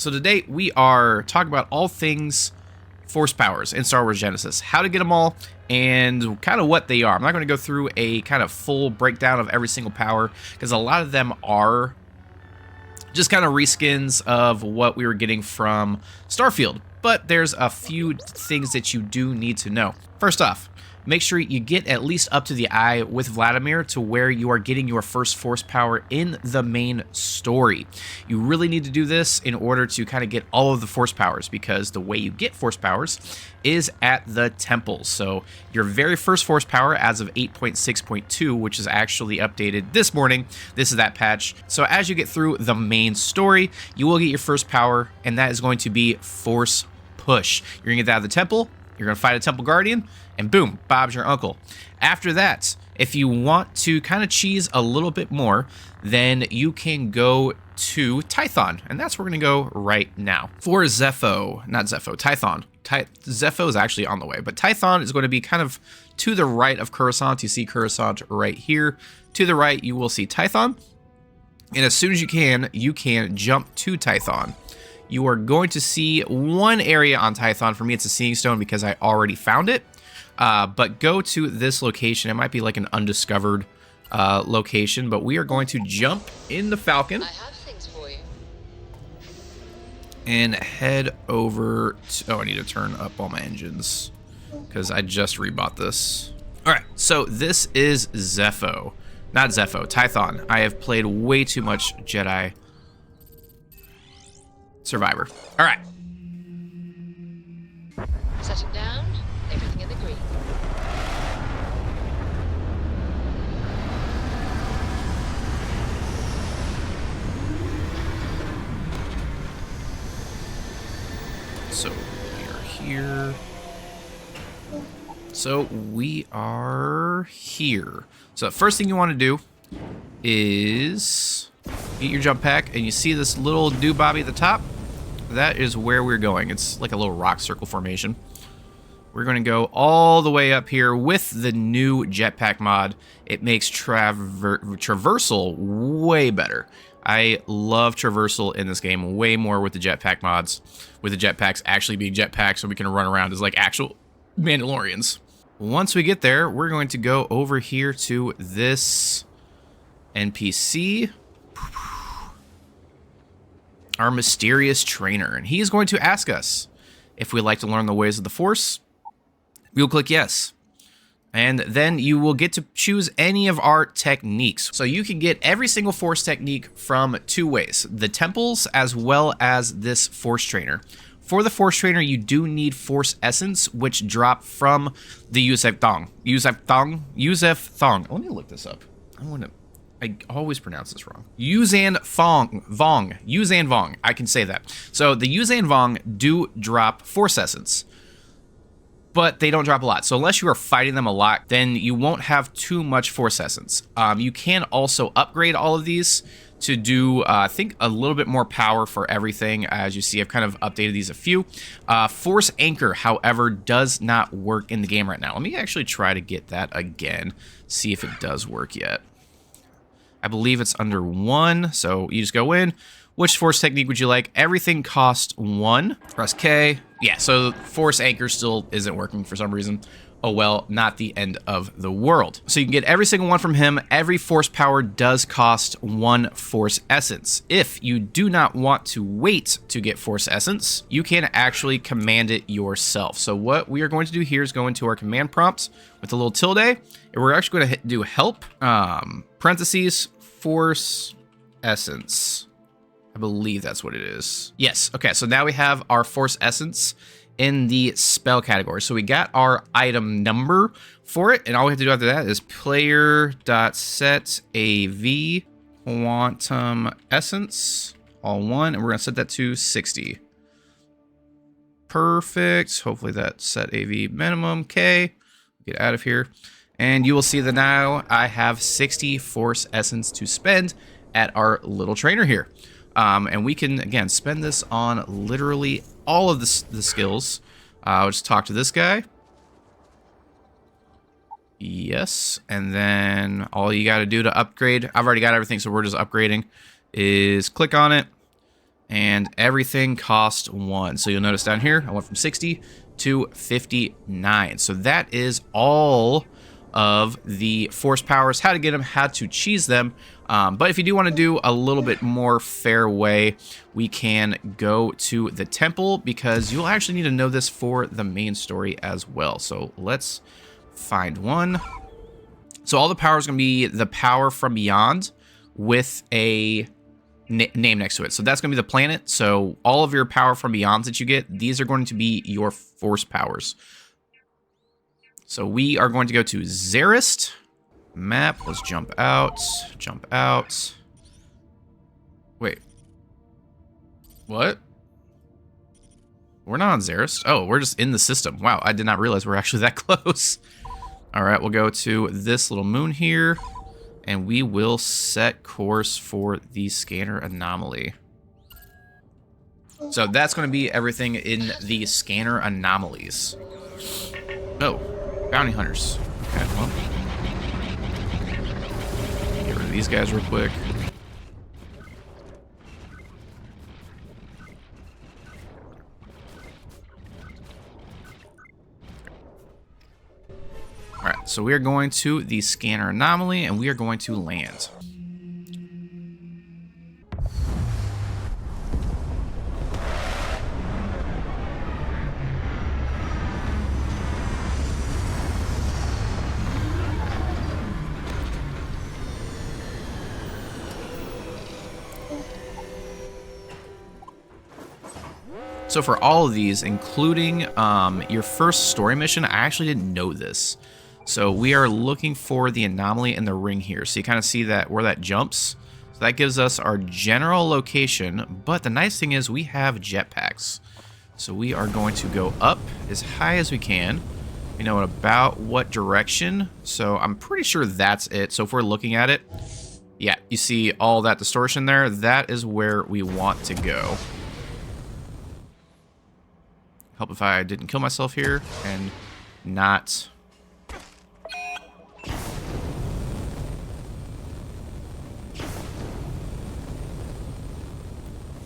So today we are talking about all things Force powers in Star Wars Genesis, how to get them all, and kind of what they are. I'm not going to go through a kind of full breakdown of every single power, because a lot of them are just kind of reskins of what we were getting from Starfield. But there's a few things that you do need to know. First off, make sure you get at least up to the eye with Vladimir to where you are getting your first Force power in the main story. You really need to do this in order to kind of get all of the Force powers, because the way you get Force powers is at the temples. So your very first Force power as of 8.6.2, which is actually updated this morning, this is that patch. So as you get through the main story, you will get your first power, and that is going to be Force Push. You're going to get that out of the temple, you're going to fight a temple guardian, and boom, Bob's your uncle. After that, if you want to kind of cheese a little bit more, then you can go to Tython, and that's where we're going to go right now. For Zepho, not Zepho, Tython. Zepho is actually on the way, but Tython is going to be kind of to the right of Coruscant. You see Coruscant right here. To the right, you will see Tython, and as soon as you can jump to Tython. You are going to see one area on Tython. For me, it's a Seeing Stone because I already found it. But go to this location. It might be like an undiscovered location, but we are going to jump in the Falcon. I have things for you. And head over to... Oh, I need to turn up all my engines because I just rebought this. All right, so this is Zepho. Not Zepho, Tython. I have played way too much Jedi Survivor. All right. Set it down. Everything in the green. So we are here. So we are here. So the first thing you want to do is get your jump pack, and you see this little doobobby at the top? That is where we're going. It's like a little rock circle formation. We're going to go all the way up here with the new jetpack mod. It makes traversal way better. I love traversal in this game way more with the jetpack mods, with the jetpacks actually being jetpacks so we can run around as like actual Mandalorians. Once we get there, we're going to go over here to this NPC, our mysterious trainer, and he is going to ask us if we'd like to learn the ways of the Force. We'll click yes, and then you will get to choose any of our techniques. So you can get every single Force technique from two ways: the temples as well as this Force trainer. For the Force trainer, you do need Force Essence, which drop from the Yusef Thong. Let me look this up. I always pronounce this wrong. Yuzan Vong. I can say that. So the Yuzan Vong do drop Force Essence, but they don't drop a lot. So unless you are fighting them a lot, then you won't have too much Force Essence. You can also upgrade all of these to do, I think, a little bit more power for everything. As you see, I've kind of updated these a few. Force Anchor, however, does not work in the game right now. Let me actually try to get that again, see if it does work yet. I believe it's under 1, so you just go in. Which Force technique would you like? Everything costs 1. Press K. Yeah, so Force Anchor still isn't working for some reason. Oh well, not the end of the world. So you can get every single one from him. Every Force power does cost 1 Force Essence. If you do not want to wait to get Force Essence, you can actually command it yourself. So what we are going to do here is go into our command prompts with a little tilde, and we're actually going to do help, parentheses, Force Essence. I believe that's what it is. Yes, okay, so now we have our Force Essence in the spell category. So we got our item number for it, and all we have to do after that is player.set AV quantum essence, all one, and we're gonna set that to 60. Perfect. Hopefully that set AV minimum. K. Get out of here. And you will see that now I have 60 Force Essence to spend at our little trainer here. And we can, again, spend this on literally all of the skills. I'll just talk to this guy. Yes. And then all you got to do to upgrade, I've already got everything, so we're just upgrading, is click on it. And everything cost 1. So you'll notice down here, I went from 60 to 59. So that is all of the force powers, how to get them, how to cheese them. But if you do want to do a little bit more fair way, we can go to the temple, because you'll actually need to know this for the main story as well. So let's find one. So all the power is going to be the power from beyond with a name next to it. So that's going to be the planet. So all of your power from beyond that you get, these are going to be your force powers. So we are going to go to Zarist. Map. Let's jump out. Jump out. Wait. What? We're not on Zarist. Oh, we're just in the system. Wow, I did not realize we're actually that close. All right, we'll go to this little moon here, and we will set course for the scanner anomaly. So that's going to be everything in the scanner anomalies. Oh, bounty hunters. Okay, well, get rid of these guys real quick. Alright, so we are going to the scanner anomaly, and we are going to land. So for all of these, including your first story mission, I actually didn't know this. So we are looking for the anomaly in the ring here. So you kind of see that where that jumps. So that gives us our general location. But the nice thing is we have jetpacks. So we are going to go up as high as we can. We know about what direction. So I'm pretty sure that's it. So if we're looking at it, yeah, you see all that distortion there. That is where we want to go. Help if I didn't kill myself here and not...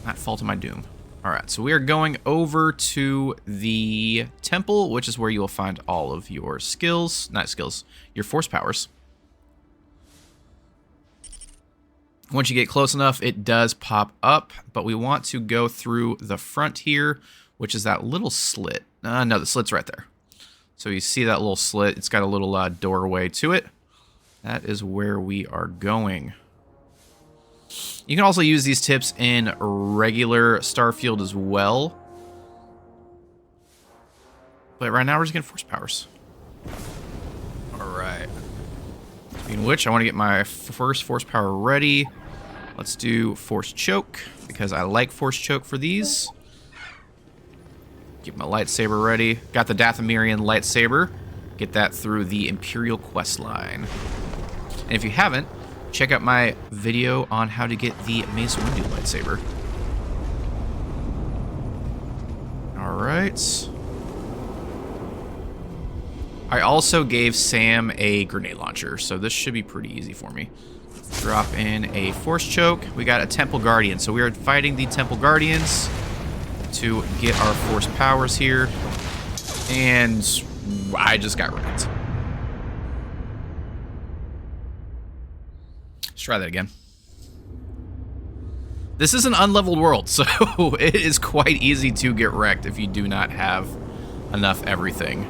not fall to my doom. Alright, so we are going over to the temple, which is where you will find all of your skills, not skills, your force powers. Once you get close enough, it does pop up, but we want to go through the front here, which is that little slit. No, the slit's right there. So you see that little slit, it's got a little doorway to it. That is where we are going. You can also use these tips in regular Starfield as well. But right now we're just getting force powers. Alright. Speaking of which, I want to get my first force power ready. Let's do force choke, because I like force choke for these. Get my lightsaber ready. Got the Dathomirian lightsaber. Get that through the Imperial quest line. And if you haven't, check out my video on how to get the Mace Windu lightsaber. Alright. I also gave Sam a grenade launcher, so this should be pretty easy for me. Drop in a force choke. We got a Temple Guardian, so we are fighting the Temple Guardians to get our force powers here. And I just got wrecked. Let's try that again. This is an unleveled world, so it is quite easy to get wrecked if you do not have enough everything.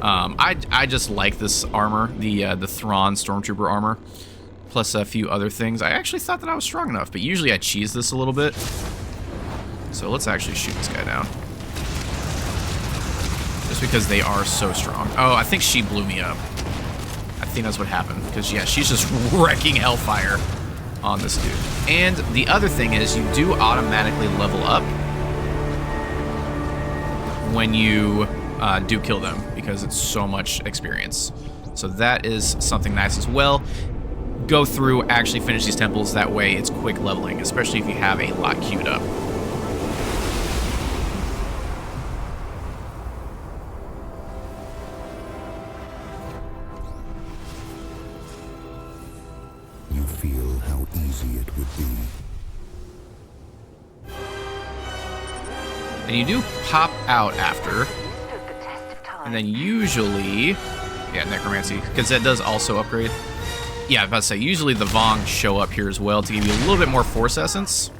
I just like this armor, the Thrawn Stormtrooper armor, plus a few other things. I actually thought that I was strong enough, but usually I cheese this a little bit. So let's actually shoot this guy down. Just because they are so strong. Oh, I think she blew me up. I think that's what happened. Because, yeah, she's just wrecking hellfire on this dude. And the other thing is you do automatically level up when you do kill them, because it's so much experience. So that is something nice as well. Go through, actually finish these temples. That way it's quick leveling, especially if you have a lot queued up. You feel how easy it would be. And you do pop out after. And then usually, yeah, necromancy, because that does also upgrade. Yeah, I was about to say, usually the Vong show up here as well to give you a little bit more Force Essence.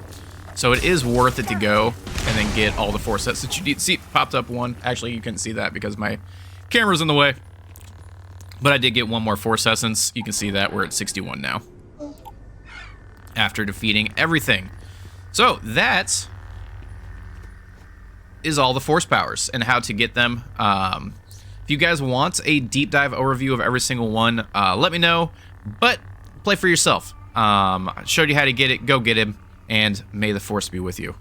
So it is worth it to go and then get all the Force Essence that you need. See, popped up one. Actually, you couldn't see that because my camera's in the way. But I did get one more Force Essence. You can see that we're at 61 now. After defeating everything. So that is all the Force powers and how to get them. If you guys want a deep dive overview of every single one, let me know. But play for yourself. I showed you how to get it. Go get him. And may the Force be with you.